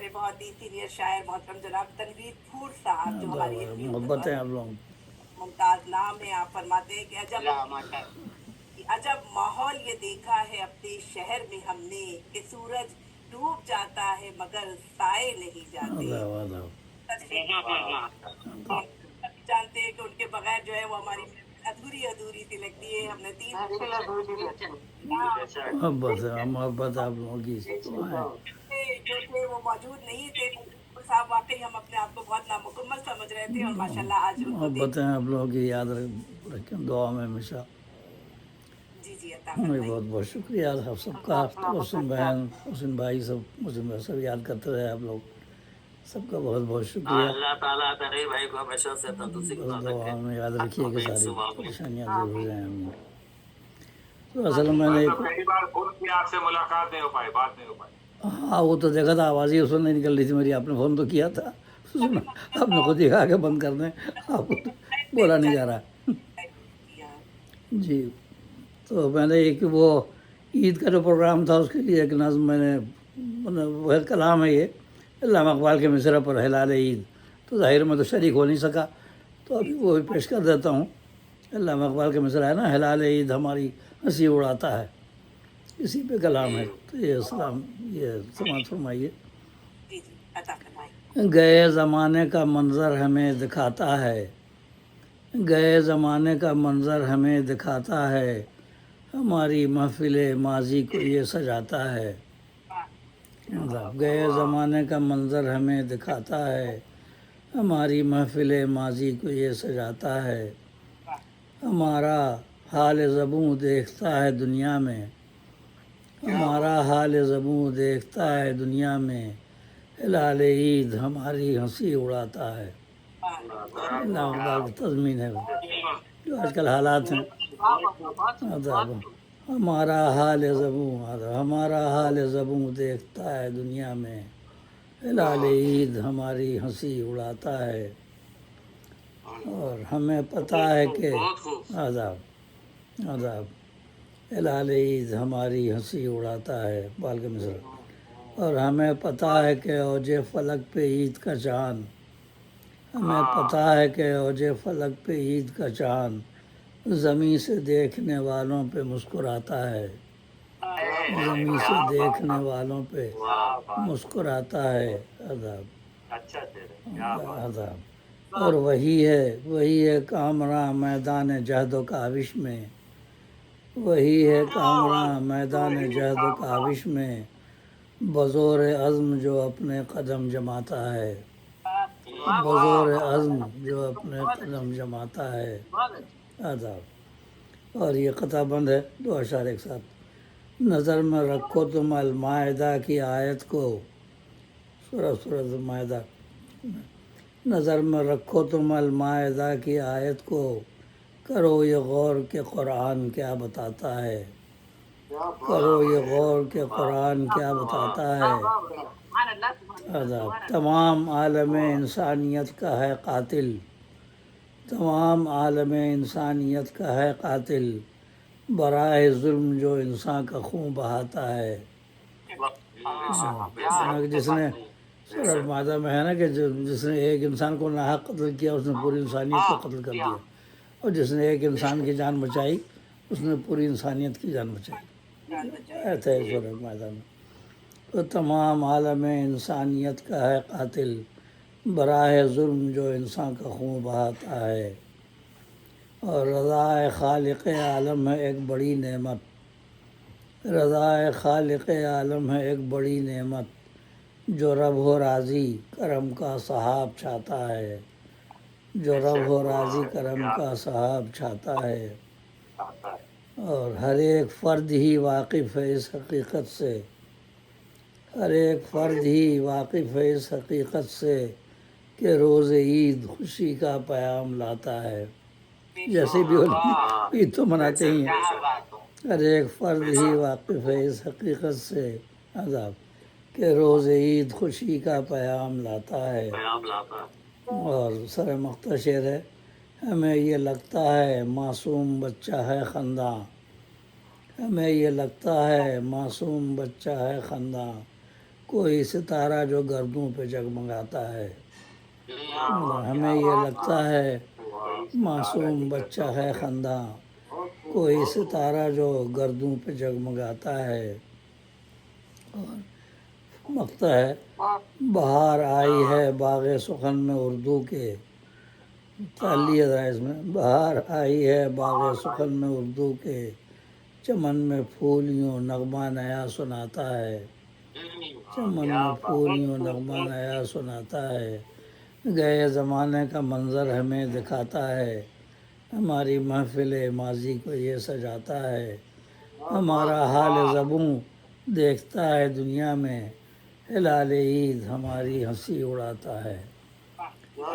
ہمارے بہت ہی سینئر شاعر محترم جناب تنویر پھور صاحب، جو ہماری اتنی محبت ہے آپ لوگ. ممتاز نام ہے، آپ فرماتے ہیں کہ عجب ماحول یہ دیکھا ہے اپنے شہر میں ہم نے، کہ سورج ڈوب جاتا ہے مگر سائے نہیں جاتے. آداب آداب. جانتے ہیں کہ ان کے بغیر جو ہے وہ ہماری ادھوری ادھوری سی لگتی ہے. ہم نے تین محبت ہے، محبت آپ لوگوں کی. جو تھے وہ موجود نہیں تھے. صاحب واقعی ہم اپنے آپ کو بہت نامکمل سمجھ رہے تھے، اور ماشاءاللہ آج ان کو دیکھ. محبت ہے آپ لوگوں کی، یاد رکھیں دعا میں ہمیشہ. جی عطا بہت فرمائیے. بہت شکریہ آپ سب کا. حسن بہن، حسن بھائی، سب یاد کرتے رہے آپ لوگ. سب کا بہت بہت شکریہ. اللہ تعالیٰ تنویر بھائی کو ہمیشہ سے تندرستی بس بنا دعا رکھے. میں یاد رکھیے کہ آمین ساری ثم آمین. پریشانیاں دور ہو جائیں. آمین. تو اصل میں نے پہلی بار فون کیا، آپ سے ملاقات نہیں ہو پائی، بات نہیں ہو پائی. ہاں وہ تو دیکھا تھا، آواز ہی اس وقت نہیں نکل رہی تھی میری. آپ نے فون تو کیا تھا، سنا آپ نے خود ہی کہا کہ بند کر دیں، آپ کو بولا نہیں جا رہا. جی تو میں نے ایک وہ عید کا جو پروگرام تھا اس کے لیے ایک نظم میں نے، وہ کلام ہے یہ علامہ اقبال کے مصرع پر ہلال عید. تو ظاہر میں تو شریک ہو نہیں سکا، تو ابھی وہ پیش کر دیتا ہوں. علامہ اقبال کے مصرع ہے نا، ہلال عید ہماری ہنسی اڑاتا ہے، اسی پہ کلام ہے. تو یہ السلام، یہ سماعت فرمائیے. جی عطا فرمائیے. گئے زمانے کا منظر ہمیں دکھاتا ہے، گئے زمانے کا منظر ہمیں دکھاتا ہے، ہماری محفل ماضی کو یہ سجاتا ہے. گئے زمانے کا منظر ہمیں دکھاتا ہے، ہماری محفل ماضی کو یہ سجاتا ہے. ہمارا حال زبوں دیکھتا ہے دنیا میں، ہمارا حال زبوں دیکھتا ہے دنیا میں، ہلال عید ہماری ہنسی اڑاتا ہے. اللہ اقبال کی تضمین ہے وہ، جو آج کل حالات ہیں. عذاب ہمارا حال زبوں، ہمارا حال زبوں دیکھتا ہے دنیا میں، ہلال عید ہماری ہنسی اڑاتا ہے. اور ہمیں پتہ ہے کہ عذاب عذاب ہلال عید ہماری ہنسی اڑاتا ہے. اقبال کے مصرع. اور ہمیں پتہ ہے کہ اوج فلک پہ عید کا چاند، ہمیں پتہ ہے کہ اوج فلک پہ عید کا چاند، زمیں سے دیکھنے والوں پہ مسکراتا ہے، زمیں سے دیکھنے والوں پہ مسکراتا ہے. عذاب عذاب. اور وہی ہے کامراں میدان جہد و کاوش میں، وہی ہے کامراں میدان جہد و کاوش میں، بزور عزم جو اپنے قدم جماتا ہے، بزور عزم جو اپنے قدم جماتا ہے. عذاب. اور یہ قطع بند ہے، دو اشعار ایک ساتھ. نظر میں رکھو تم المائدہ کی آیت کو، سورۃ المائدہ. نظر میں رکھو تم المائدہ کی آیت کو، کرو یہ غور کہ قرآن کیا بتاتا ہے، کرو یہ غور کہ قرآن کیا بتاتا ہے. عذاب. تمام عالم انسانیت کا ہے قاتل، تمام عالم انسانیت کا ہے قاتل، برائے ظلم جو انسان کا خون بہاتا ہے. جس نے سورۃ المائدہ میں ہے نا کہ جس نے ایک انسان کو ناحق قتل کیا اس نے پوری انسانیت کو قتل کر دیا، اور جس نے ایک انسان کی جان بچائی اس نے پوری انسانیت کی جان بچائی. ایت ہے سورۃ المائدہ میں. تو تمام عالم انسانیت کا ہے قاتل، براہ ظلم جو انسان کا خون بہاتا ہے. اور رضا خالق عالم ہے ایک بڑی نعمت، رضا خالق عالم ہے ایک بڑی نعمت، جو رب ہو راضی کرم کا سحاب چھاتا ہے، جو رب ہو راضی کرم کا سحاب چھاتا ہے. اور ہر ایک فرد ہی واقف ہے اس حقیقت سے، ہر ایک فرد ہی واقف ہے اس حقیقت سے، کہ روز عید خوشی کا پیام لاتا ہے. جیسے بھی ہو عید تو مناتے ہی ہیں. ہر ایک فرد ہی واقف ہے اس حقیقت سے، عذاب، کہ روز عید خوشی کا پیام لاتا ہے. اور سر مقطع شعر ہے. ہمیں یہ لگتا ہے معصوم بچہ ہے خنداں، ہمیں یہ لگتا ہے معصوم بچہ ہے خنداں، کوئی ستارہ جو گردوں پہ جگمگاتا ہے. ہمیں یہ لگتا ہے معصوم بچہ ہے خنداں، کوئی ستارہ جو گردوں پہ جگمگاتا ہے. اور مقطع ہے، بہار آئی ہے باغ سخن میں اردو کے. تعلیہ ذرا اس میں، بہار آئی ہے باغ سخن میں اردو کے، چمن میں پھول یوں نغمہ نیا سناتا ہے. چمن میں پھول یوں نغمہ نیا سناتا ہے. گئے زمانے کا منظر ہمیں دکھاتا ہے، ہماری محفل ماضی کو یہ سجاتا ہے. ہمارا حال زبوں دیکھتا ہے دنیا میں، ہلال عید ہماری ہنسی اڑاتا ہے.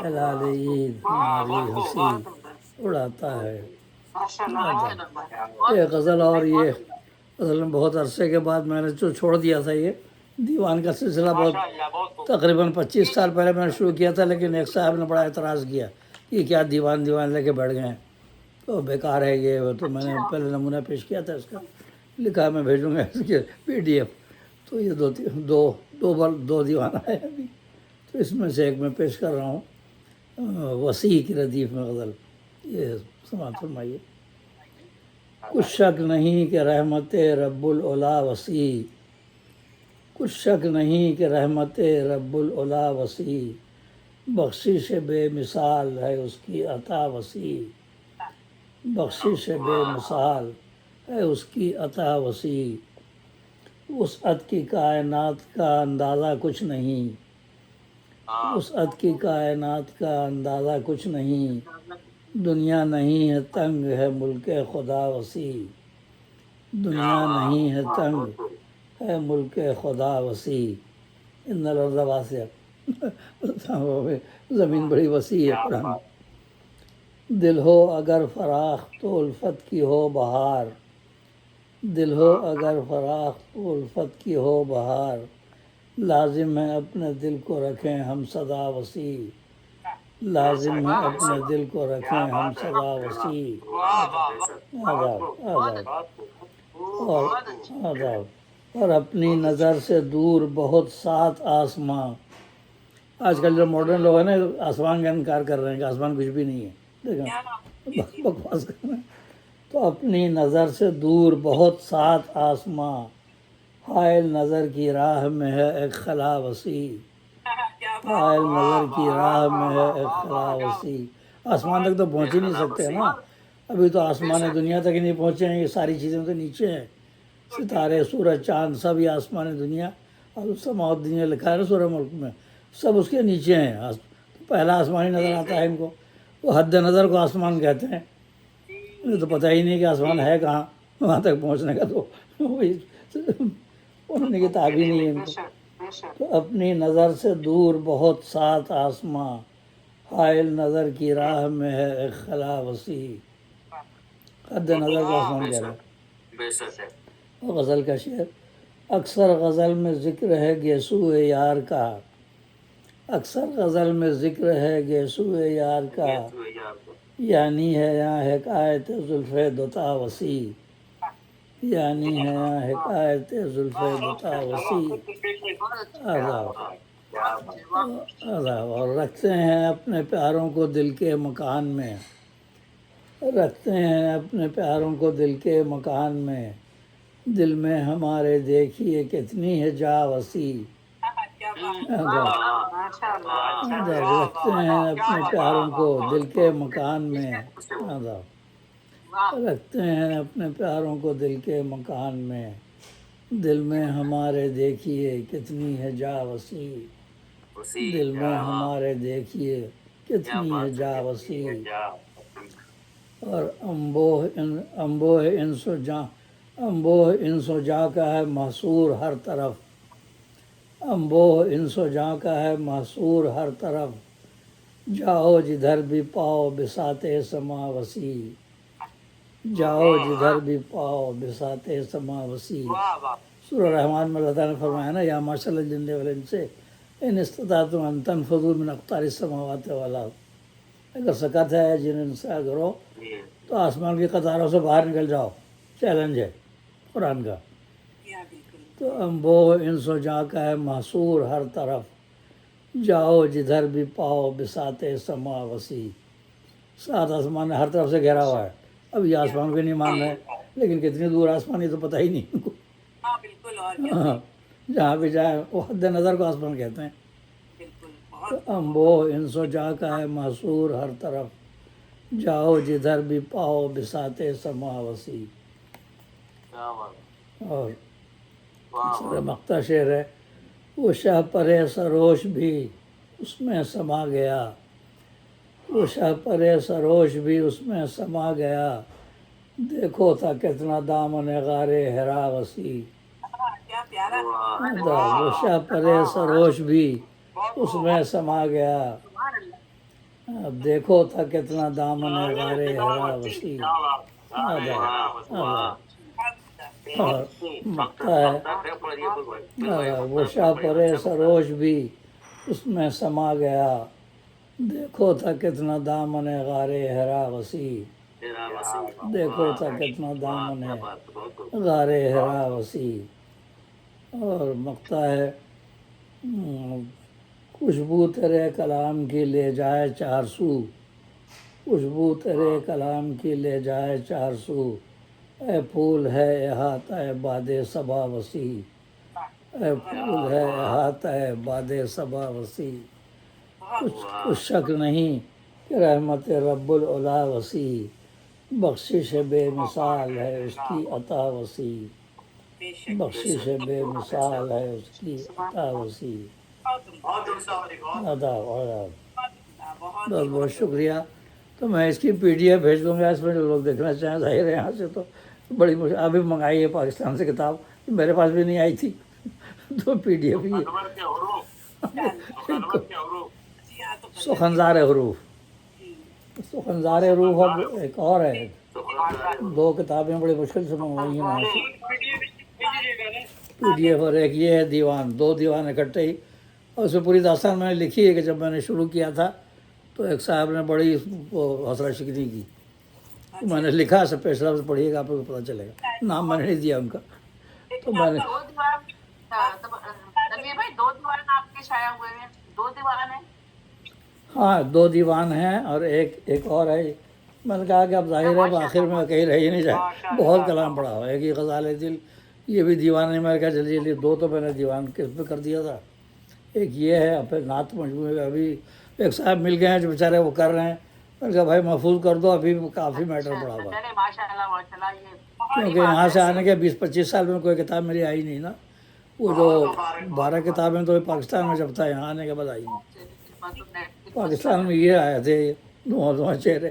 ہلال عید ہماری ہنسی اڑاتا ہے. یہ غزل، اور یہ غزل میں بہت عرصے کے بعد میں نے جو چھوڑ دیا تھا یہ دیوان کا سلسلہ، بہت تقریباً 25 سال پہلے میں نے شروع کیا تھا، لیکن ایک صاحب نے بڑا اعتراض کیا کہ کیا دیوان لے کے بیٹھ گئے ہیں، تو بیکار ہے یہ. تو میں نے پہلے نمونہ پیش کیا تھا اس کا، لکھا میں بھیجوں گا اس کے PDF. تو یہ دو دیوان آئے ابھی، تو اس میں سے ایک میں پیش کر رہا ہوں، وسیع کی ردیف میں غزل. یہ سماعت فرمائیے. کچھ شک نہیں کہ رحمت رب العلا وسیع، کچھ شک نہیں کہ رحمت رب العلا وسیع، بخشش بے مثال ہے اس کی عطا وسیع. بخشش بے مثال ہے اس کی عطا وسیع، وسعت کی کائنات کا اندازہ کچھ نہیں، وسعت کی کائنات کا اندازہ کچھ نہیں. دنیا نہیں ہے تنگ ہے ملک خدا وسیع، دنیا نہیں ہے تنگ ہے ملک خدا وسیع. ان الارض واسعہ، زمین بڑی وسیع ہے. قرآن. دل ہو اگر فراخ تو الفت کی ہو بہار، دل ہو اگر فراخ تو الفت کی ہو بہار، لازم ہے اپنے دل کو رکھیں ہم صدا وسیع، لازم ہے اپنے دل کو رکھیں ہم صدا وسیع. آداب آداب اور آداب. اور اپنی نظر سے دور بہت سات آسماں. آج کل جو ماڈرن لوگ ہیں نا، آسمان کا انکار کر رہے ہیں کہ آسمان کچھ بھی نہیں ہے. دیکھیں بکواس کر رہے ہیں. تو اپنی نظر سے دور بہت سات آسماں، حائل نظر کی راہ میں ہے ایک خلا وسیع، حائل نظر کی راہ میں ہے ایک خلا وسیع. آسمان تک تو پہنچ ہی نہیں سکتے نا، ابھی تو آسمان دنیا تک ہی نہیں پہنچے ہیں. یہ ساری چیزیں تو نیچے ہیں، ستارے سورج چاند سب یہ آسمان دنیا، اور سماء الدنیا لکھا ہے نا سورہ ملک میں، سب اس کے نیچے ہیں. پہلا آسمان ہی نظر آتا ہے ان کو، وہ حد نظر کو آسمان کہتے ہیں. انہیں تو پتہ ہی نہیں کہ آسمان ہے کہاں وہاں تک پہنچنے کا، تو وہی پہنچنے کی تعبیر نہیں ہے ان کو. تو اپنی نظر سے دور بہت سات آسماں، حائل نظر کی راہ میں ہے ایک خلا وسیع. حد نظر کو آسمان کہہ رہے ہیں. غزل کا شعر. اکثر غزل میں ذکر ہے گیسو یار کا، اکثر غزل میں ذکر ہے گیسو یار کا، یعنی ہے یہاں حکایت زلف دوتا وسیع، یعنی ہے یہاں حکایت زلف دوتا وسیع. آداب آداب. اور رکھتے ہیں اپنے پیاروں کو دل کے مکان میں، رکھتے ہیں اپنے پیاروں کو دل کے مکان میں، دل میں ہمارے دیکھیے کتنی ہے جا وسیع. رکھتے ہیں اپنے پیاروں کو دل کے مکان میں. رکھتے ہیں اپنے پیاروں کو دل کے مکان میں، دل میں ہمارے دیکھیے کتنی ہے جا وسیع، دل میں ہمارے دیکھیے کتنی ہے جا وسیع. اور انبوہ انس و جاں کا ہے محصور ہر طرف، انبوہ انس و جاں کا ہے محصور ہر طرف، جاؤ جدھر بھی پاؤ بساط سما وسیع، جاؤ جدھر بھی پاؤ بساط سما وسیع. سورہ رحمان میں اللہ تعالیٰ نے فرمایا نا، یا معشر الجن والانس ان استطعتم ان تنفذوا من اقطار السماوات والارض. اگر سکت ہے جن ان سے اگر ہو تو آسمان کی قطاروں سے باہر نکل جاؤ. چیلنج ہے قرآن کا. تو امبو انس و جاں کا ہے محصور ہر طرف، جاؤ جدھر بھی پاؤ بساط سما وسیع. سات آسمان ہر طرف سے گھیرا ہوا ہے. اب یہ آسمان کو نہیں مان رہے ہیں، لیکن کتنی دور آسمان یہ تو پتہ ہی نہیں ان کو. ہاں بالکل، اور کیا. ہاں، جہاں بھی جائے وہ حد نظر کو آسمان کہتے ہیں. بالکل، تو بہت امبو انس و جاں کا ہے محصور ہر طرف، جاؤ جدھر بھی پاؤ بساط سما وسیع. کیا بات ہے. اور واہ سر واہ. مقتا شعر ہے، وہ شاہ پرے سروش بھی اس میں سما گیا، وہ شاہ پرے سروش بھی اس میں سما گیا، دیکھو تھا کتنا دامن غار حرا وسیع. ہاں، کیا پیارا. واہ. وہ شاہ پرے سروش بھی اس میں سما گیا، سبحان اللہ. اب دیکھو تھا کتنا دامن غار حرا وسیع. کیا بات. آداب آداب. الحمدللہ. اور مقتا ہے، وہ شاہ پرے سروش بھی اس میں سما گیا، دیکھو تھا کتنا دامن غار حرا وسیع. دیکھو تھا کتنا دامن ہے غار حرا وسیع. اور مقتا ہے، خوشبو تیرے کلام کی لے جائے چار سو، خوشبو تیرے کلام کی لے جائے چار سو، اے پھول ہے احاطہ باد صبا وسیع، اے پھول ہے احاطہ باد صبا وسیع. کچھ شک نہیں کہ رحمت رب العلا وسیع، بخشش بے مثال ہے اس کی عطا وسیع، بے شک. بخشش بے مثال ہے اس کی عطا وسیع. بہت عمدہ. آداب آداب. بہت بہت ہی بہت شکریہ. تو میں اس کی پی ڈی ایف بھیج دوں گا، اس میں جو لوگ دیکھنا چاہیں ظاہر ہے یہاں سے تو بڑی مشکل. ابھی منگائی ہے پاکستان سے کتاب، میرے پاس بھی نہیں آئی تھی تو پی ڈی ایف ہی خلوت کے حروف. خلوت کے حروف. جی ہاں. تو سخنزار حروف. جی. سخنزار حروف. اب ایک اور ہے، دو کتابیں بڑی مشکل سے منگوائی ہیں وہاں سے پی ڈی ایف. اور ایک یہ ہے دیوان، دو دیوان اکٹھے ہی. اور اس میں پوری داستان میں نے لکھی ہے کہ جب میں نے شروع کیا تھا تو ایک صاحب نے بڑی وہ حوصلہ شکنی کی. تو میں نے لکھا سب پیش لفظ پڑھیے گا، آپ کو پتہ چلے گا. نام میں نے نہیں دیا ان کا. تو میں نے دو دیوان. تنویر بھائی، دو دیوان آپ کے شائع ہوئے ہیں؟ دو دیوان ہیں. ہاں، دو دیوان ہیں اور ایک اور ہے. میں نے کہا کہ اب ظاہر ہے آخر میں کہیں رہ ہی نہیں جائے، بہت کلام پڑا ہوا ہے. ایک ہی غزال دل، یہ بھی دیوان ہے. میں نے کہا جلدی جلدی دو تو میں نے دیوان کس پہ کر دیا تھا. ایک یہ ہے، اور پھر نعت مجموعے میں ابھی ایک صاحب مل گئے ہیں جو بیچارے وہ کر رہے ہیں. میں نے کہا بھائی محفوظ کر دو، ابھی کافی میٹر پڑا ہوا ہے. چلے ماشاء اللہ ماشاء اللہ. یہ کیونکہ یہاں سے آنے کے 20-25 سال میں کوئی کتاب میری آئی نہیں نا. وہ جو 12 کتابیں تو پاکستان میں جب تھا، یہاں آنے کے بعد آئی نہیں. پاکستان میں یہ آئے تھے دو چہرے،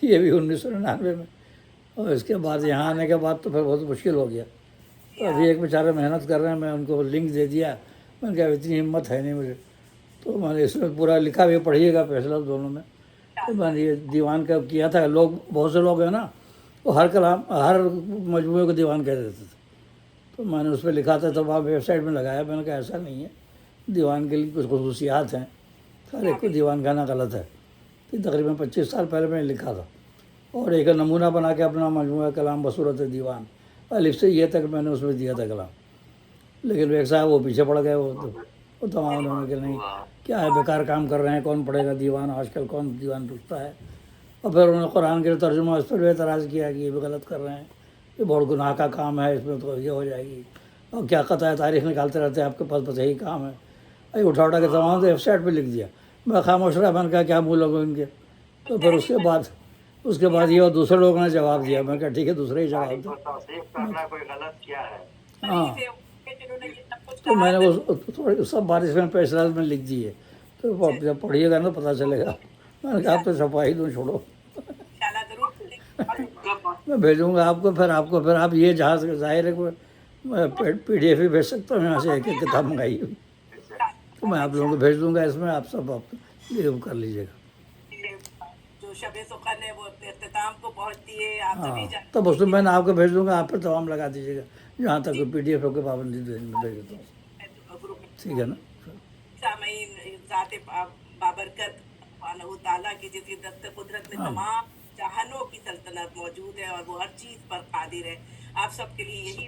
یہ بھی 1999 میں. اور اس کے بعد یہاں آنے کے بعد تو پھر بہت مشکل ہو گیا. تو ابھی ایک بیچارے محنت کر رہے ہیں، میں ان کو لنک دے دیا. میں نے کہا اتنی ہمت ہے نہیں مجھے. تو میں نے اس میں پورا لکھا بھی، پڑھیے گا فیصلہ دونوں میں. تو میں نے یہ دیوان کا کیا تھا. لوگ بہت سے لوگ ہیں نا، وہ ہر کلام ہر مجموعے کو دیوان کہہ دیتے تھے. تو میں نے اس پہ لکھا تھا، تو آپ ویب سائٹ میں لگایا. میں نے کہا ایسا نہیں ہے، دیوان کے لیے کچھ خصوصیات ہیں، ہر ایک کو دیوان کہنا غلط ہے. کہ تقریباً 25 سال پہلے میں نے لکھا تھا، اور ایک نمونہ بنا کے اپنا مجموعہ کلام بصورت دیوان الف سے یہ تک میں نے اس میں دیا تھا کلام. لیکن ایک صاحب وہ پیچھے پڑ گئے. وہ تمام انہوں نے کہ نہیں، کیا ہے بیکار کام کر رہے ہیں، کون پڑھے گا دیوان، آج کل کون دیوان پوچھتا ہے. اور پھر انہوں نے قرآن کے ترجمہ اس پر بھی اعتراض کیا کہ یہ بھی غلط کر رہے ہیں، یہ بہت گناہ کا کام ہے، اس میں تو یہ ہو جائے گی، اور کیا قطع تاریخ نکالتے رہتے ہیں، آپ کے پاس بس یہی کام ہے. اٹھا کے تمام ویب سائٹ پہ لکھ دیا. میں خاموش رہا. میں نے کہا کیا منہ لگوں ان کے. تو پھر اس کے بعد یہ اور دوسرے لوگوں نے جواب دیا. میں نے کہا ٹھیک ہے، دوسرے ہی جواب دو. کوئی غلط کیا ہے. ہاں، جنہوں نے یہ سب کچھ تو میں کہا نے وہ تھوڑی سب بارش میں پیش لفظ میں لکھ دیے. تو جب پڑھیے گا نا پتہ چلے گا. میں نے کہا آپ تو چھپائی دوں، چھوڑو. انشاءاللہ ضرور پڑھیں. میں بھیجوں گا آپ کو. پھر آپ یہ جہاز ظاہر ہے کہ میں پی ڈی ایف ہی بھیج سکتا ہوں یہاں سے. ایک ایک کتاب منگائی ہوئی تو میں آپ لوگوں کو بھیج دوں گا. اس میں آپ سب یہ کر لیجیے گا. جو شب سخن ہے وہ اپنے اختتام کو پہنچتی ہے. آپ ہاں، سبھی جانتے تب اس میں نے آپ کو بھیج دوں گا. آپ پھر تمام لگا دیجیے گا جہاں تک پی ڈی ایف کو پابندی بھیج دیتا ہوں. ہیں گروپ میں. ٹھیک ہے نا. سامعین، ذات بابرکت سبحانہ تعالیٰ کی جس کی دست قدرت میں تمام جہانوں کی سلطنت موجود ہے، اور وہ ہر چیز پر قادر ہے. آپ سب کے لیے یہی